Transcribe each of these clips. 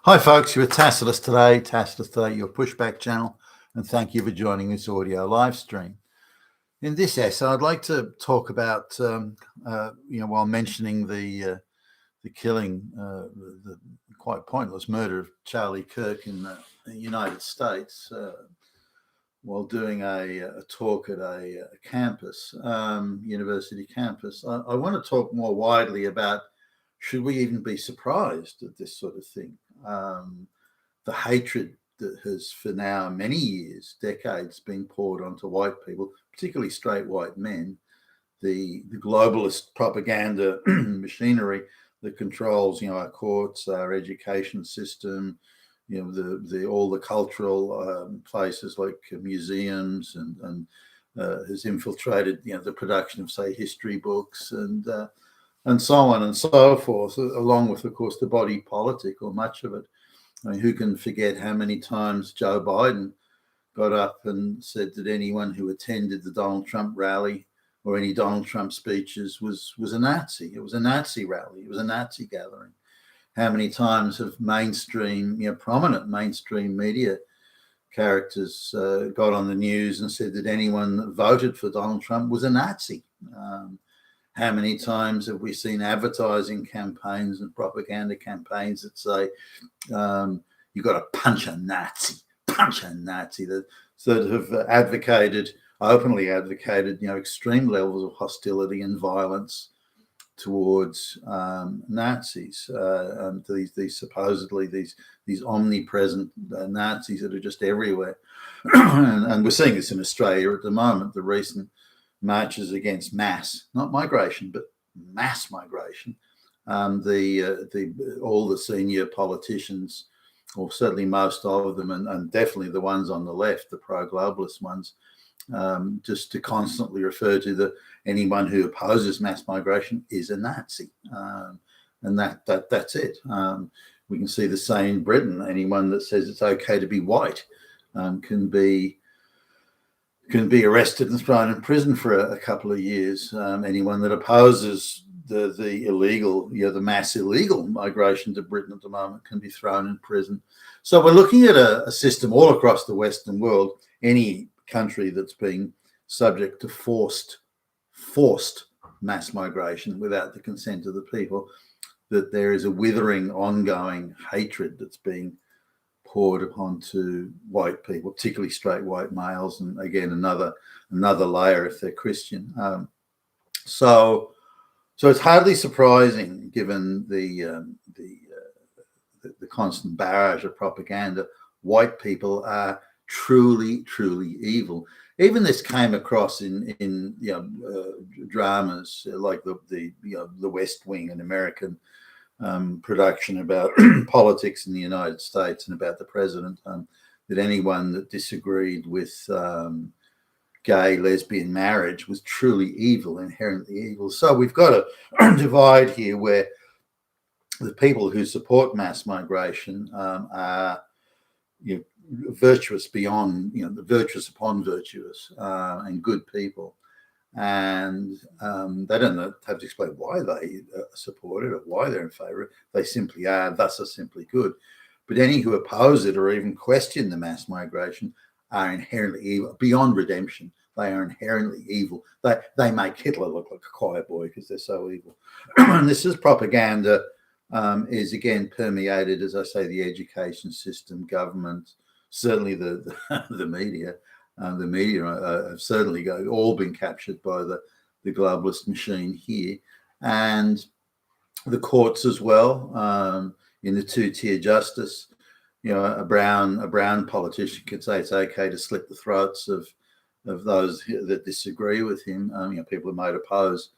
Hi folks, you're with Tacitus Today, your pushback channel, and thank you for joining this audio live stream. In this essay, I'd like to talk about, while mentioning the killing, the quite pointless murder of Charlie Kirk in the United States, while doing a talk at a campus, university campus. I want to talk more widely about, should we even be surprised at this sort of thing? The hatred that has for now many years, decades, been poured onto white people, particularly straight white men, the globalist propaganda machinery that controls, our courts, our education system, all the cultural places like museums and has infiltrated, the production of, say, history books and so on and so forth, along with, of course, the body politic, or much of it. I mean, who can forget how many times Joe Biden got up and said that anyone who attended the Donald Trump rally or any Donald Trump speeches was a Nazi. It was a Nazi rally. It was a Nazi gathering. How many times have prominent mainstream media characters got on the news and said that anyone that voted for Donald Trump was a Nazi? How many times have we seen advertising campaigns and propaganda campaigns that say, you've got to punch a Nazi, that sort of openly advocated, extreme levels of hostility and violence towards Nazis, these omnipresent Nazis that are just everywhere. and we're seeing this in Australia at the moment, the recent marches against not migration, but mass migration. All the senior politicians, or certainly most of them, and definitely the ones on the left, the pro-globalist ones, just to constantly refer to anyone who opposes mass migration is a Nazi, and that's it. We can see the same in Britain. Anyone that says it's okay to be white can be arrested and thrown in prison for a couple of years. Anyone that opposes the illegal, the mass illegal migration to Britain at the moment can be thrown in prison. So we're looking at a system all across the Western world, any country that's being subject to forced mass migration without the consent of the people, that there is a withering, ongoing hatred that's being poured onto white people, particularly straight white males, and again another layer if they're Christian. So it's hardly surprising, given the constant barrage of propaganda. White people are truly evil. Even this came across in dramas like the West Wing, an American production about politics in the United States and about the president, that anyone that disagreed with gay, lesbian marriage was truly evil, inherently evil. So we've got a divide here where the people who support mass migration are virtuous beyond, the virtuous upon virtuous, and good people. And they don't have to explain why they support it or why they're in favor of it. They simply are, thus are simply good. But any who oppose it or even question the mass migration are inherently evil, beyond redemption. They are inherently evil. They make Hitler look like a choir boy because they're so evil. And this is propaganda, is again permeated, as I say, the education system, government, certainly the media. The media have certainly all been captured by the globalist machine here, and the courts as well. In the two-tier justice, a brown politician could say it's okay to slit the throats of those that disagree with him. People who might oppose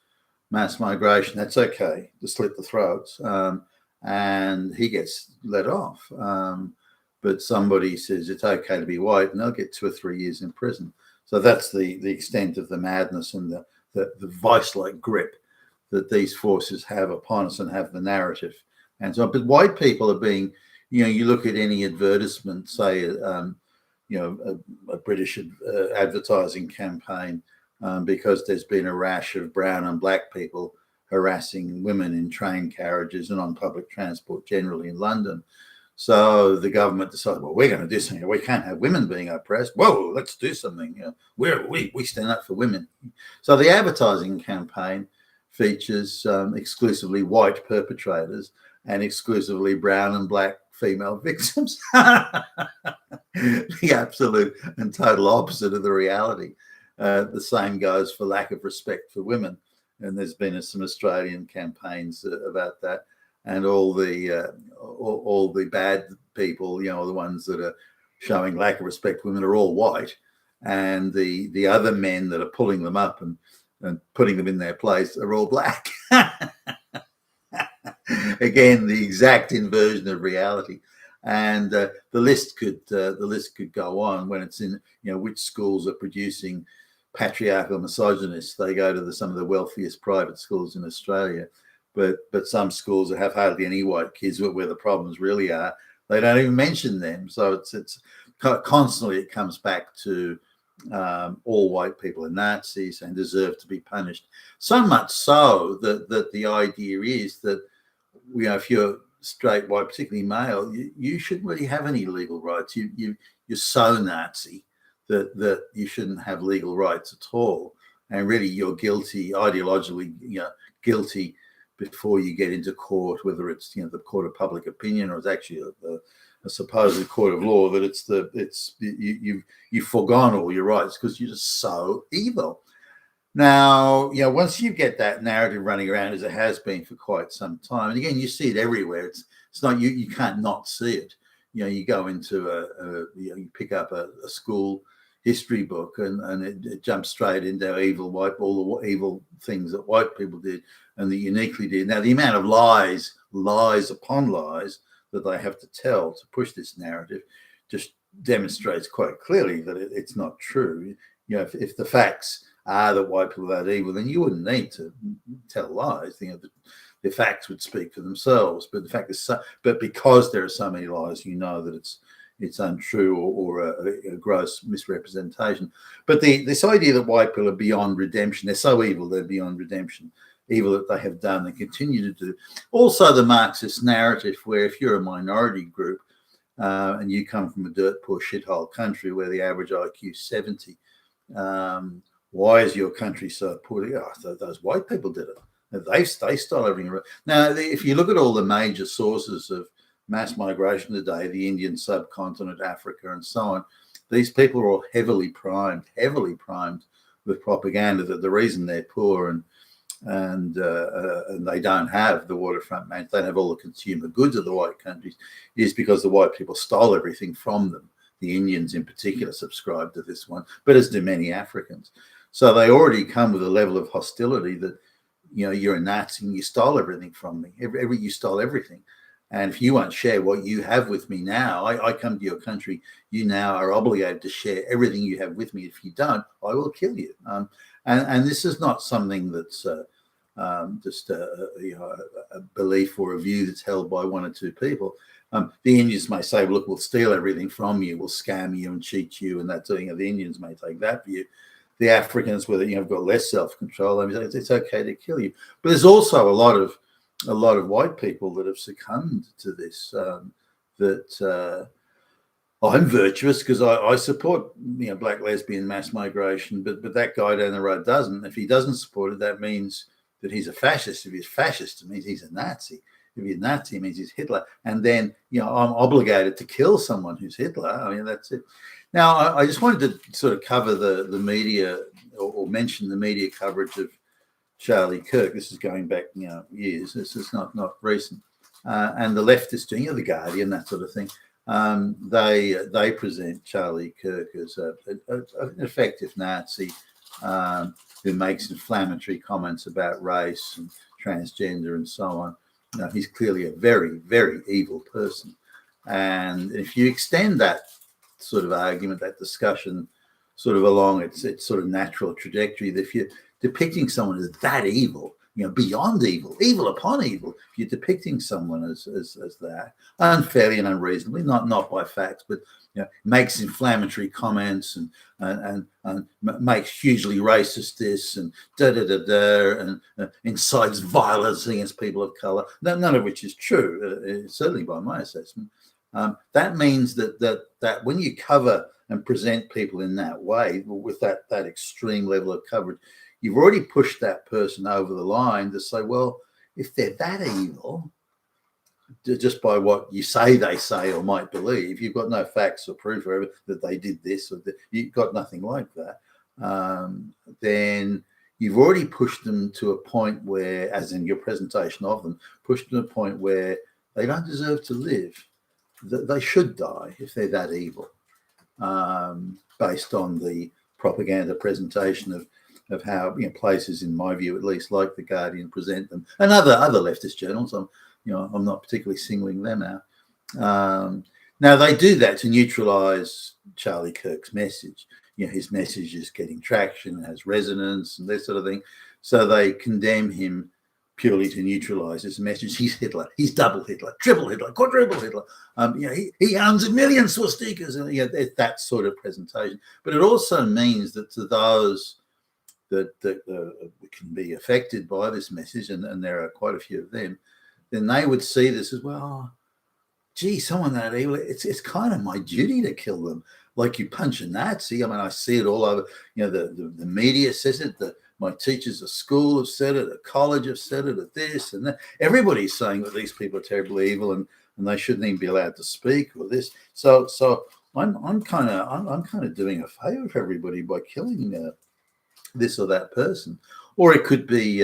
mass migration, that's okay to slit the throats, and he gets let off. But somebody says it's okay to be white, and they'll get 2 or 3 years in prison. So that's the extent of the madness and the vice-like grip that these forces have upon us and have the narrative. And so, but white people are being, you look at any advertisement, say, a British advertising campaign, because there's been a rash of brown and black people harassing women in train carriages and on public transport generally in London. So the government decided, well, we're going to do something. We can't have women being oppressed. Whoa, let's do something. We stand up for women. So the advertising campaign features exclusively white perpetrators and exclusively brown and black female victims. The absolute and total opposite of the reality. The same goes for lack of respect for women. And there's been some Australian campaigns about that. And all the bad people, the ones that are showing lack of respect for women are all white. And the other men that are pulling them up and putting them in their place are all black. Again, the exact inversion of reality. And the list could go on. When it's in which schools are producing patriarchal misogynists, they go to some of the wealthiest private schools in Australia. But some schools that have hardly any white kids, where the problems really are, they don't even mention them. So it's constantly, it comes back to all white people are Nazis and deserve to be punished. So much so that the idea is that if you're straight white, particularly male, you shouldn't really have any legal rights. You're so Nazi that you shouldn't have legal rights at all. And really, you're guilty, ideologically, guilty before you get into court, whether it's the court of public opinion or it's actually a supposed court of law, that you've foregone all your rights because you're just so evil. Now, once you get that narrative running around, as it has been for quite some time, and again, you see it everywhere. It's not you can't not see it. You go into you pick up a school history book and it jumps straight into all the evil things that white people did and that uniquely did. Now, the amount of lies upon lies that they have to tell to push this narrative just demonstrates quite clearly that it's not true. If the facts are that white people are that evil, then you wouldn't need to tell lies. The facts would speak for themselves. But the fact is, but because there are so many lies, that it's untrue or a gross misrepresentation. But this idea that white people are beyond redemption, they're so evil, they're beyond redemption, evil that they have done and continue to do. Also, the Marxist narrative, where if you're a minority group and you come from a dirt poor shithole country where the average IQ is 70, why is your country so poor? Those white people did it. They stole everything. Now, if you look at all the major sources of mass migration today, the Indian subcontinent, Africa, and so on, these people are all heavily primed with propaganda that the reason they're poor and they don't have the waterfront they don't have all the consumer goods of the white countries is because the white people stole everything from them. The Indians in particular subscribe to this one, but as do many Africans. So they already come with a level of hostility that, you're a Nazi and you stole everything from me. You stole everything. And if you won't share what you have with me now, I come to your country, you now are obligated to share everything you have with me. If you don't, I will kill you. And this is not something that's just a belief or a view that's held by one or two people. The Indians may say, look, we'll steal everything from you, we'll scam you and cheat you, and that sort of thing. The Indians may take that view. The Africans, where have got less self-control, it's okay to kill you. But there's also a lot of white people that have succumbed to this. I'm virtuous because I support black lesbian mass migration, but that guy down the road doesn't. If he doesn't support it, that means that he's a fascist. If he's fascist, it means he's a Nazi. If he's a Nazi, it means he's Hitler. And then I'm obligated to kill someone who's Hitler. That's it. Now, I just wanted to sort of cover the media or mention the media coverage of Charlie Kirk. This is going back years. This is not recent. And the leftists doing the Guardian, that sort of thing. They present Charlie Kirk as an effective Nazi who makes inflammatory comments about race and transgender and so on. He's clearly a very, very evil person. And if you extend that sort of argument, that discussion sort of along its sort of natural trajectory, that if you're depicting someone as that evil, beyond evil, evil upon evil, if you're depicting someone as that unfairly and unreasonably, not by facts, but makes inflammatory comments and makes hugely racist this and and incites violence against people of color, none of which is true, certainly by my assessment. That means that when you cover and present people in that way, with that extreme level of coverage, you've already pushed that person over the line to say, well, if they're that evil, just by what you say they say or might believe, you've got no facts or proof or that they did this, or that you've got nothing like that, then you've already pushed them to a point where, as in your presentation of them, pushed them to a point where they don't deserve to live. They should die if they're that evil, based on the propaganda presentation of how, you know, places, in my view at least, like The Guardian, present them, and other leftist journals. I'm not particularly singling them out. Now they do that to neutralise Charlie Kirk's message. You know, his message is getting traction, has resonance, and this sort of thing. So they condemn him purely to neutralise his message. He's Hitler. He's double Hitler, triple Hitler, quadruple Hitler. You know, he owns a million swastikas, and you know, that sort of presentation. But it also means that to those that can be affected by this message, and there are quite a few of them, then they would see this as, well, gee, someone that evil, it's kind of my duty to kill them. Like you punch a Nazi. I mean, I see it all over. You know, the media says it. My teachers at school have said it. At college have said it. At this and that. Everybody's saying that these people are terribly evil and they shouldn't even be allowed to speak or this. So I'm kind of doing a favor for everybody by killing this or that person. Or it could be,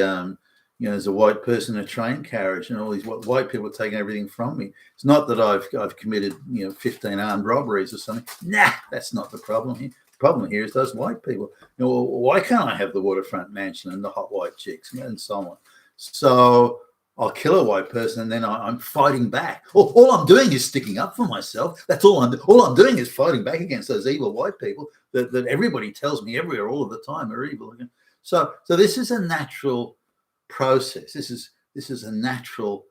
you know, as a white person in a train carriage, and all these white people taking everything from me. It's not that I've committed, you know, 15 armed robberies or something. Nah, that's not the problem here. The problem here is those white people. You know, why can't I have the waterfront mansion and the hot white chicks and so on? So I'll kill a white person, and then I'm fighting back. All I'm doing is sticking up for myself. That's all I'm doing is fighting back against those evil white people that everybody tells me everywhere all of the time are evil. So this is a natural process. This is a natural,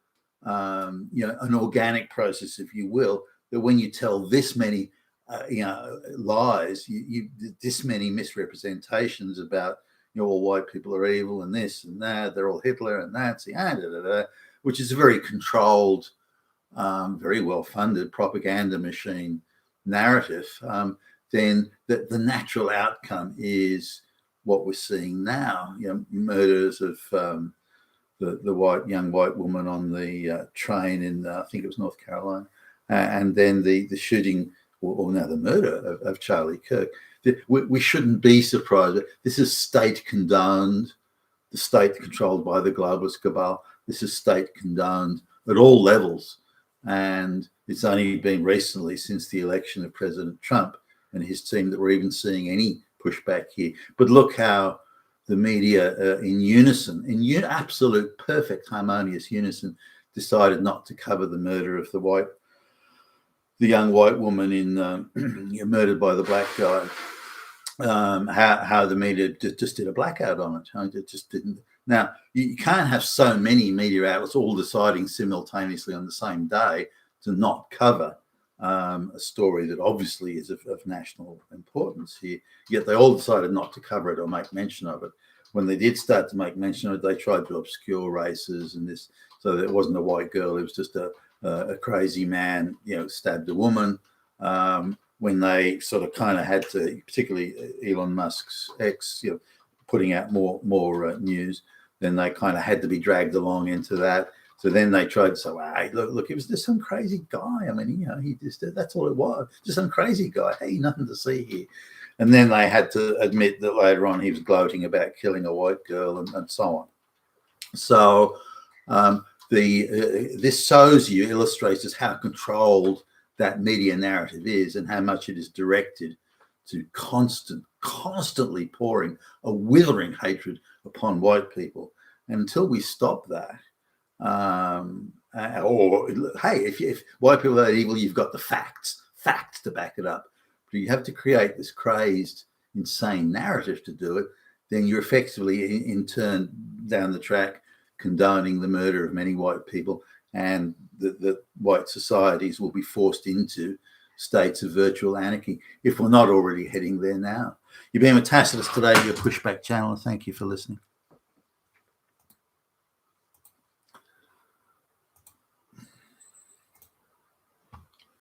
you know, an organic process, if you will, that when you tell this many, you know, lies, you this many misrepresentations about, you know, all white people are evil and this and that, they're all Hitler and Nazi, which is a very controlled, very well-funded propaganda machine narrative, then the natural outcome is what we're seeing now. You know, murders of the young white woman on the train in I think it was North Carolina, and then the shooting or now the murder of Charlie Kirk. We shouldn't be surprised. This is state-condoned, the state controlled by the globalist cabal. This is state-condoned at all levels, and it's only been recently, since the election of President Trump and his team, that we're even seeing any pushback here. But look how the media, in unison, in absolute perfect harmonious unison, decided not to cover the murder of the young white woman murdered by the black guy. How the media just did a blackout on it. It just didn't. Now, you can't have so many media outlets all deciding simultaneously on the same day to not cover a story that obviously is of national importance here, yet they all decided not to cover it or make mention of it. When they did start to make mention of it, they tried to obscure races and this, so that it wasn't a white girl, it was just a crazy man, you know, stabbed a woman. When they sort of kind of had to, particularly Elon Musk's ex, you know, putting out more news, then they kind of had to be dragged along into that. So then they tried to say, well, hey, look, it was just some crazy guy. I mean, you know, he just, that's all it was, just some crazy guy. Hey, nothing to see here. And then they had to admit that later on he was gloating about killing a white girl and so on. So this shows you, illustrates us how controlled that media narrative is and how much it is directed to constantly pouring a withering hatred upon white people. And until we stop that, or hey, if white people are evil, you've got the facts to back it up. But you have to create this crazed, insane narrative to do it. Then you're effectively, in turn, down the track, condoning the murder of many white people, and the white societies will be forced into states of virtual anarchy, if we're not already heading there now. You've been with Tacitus today, your Pushback channel. Thank you for listening.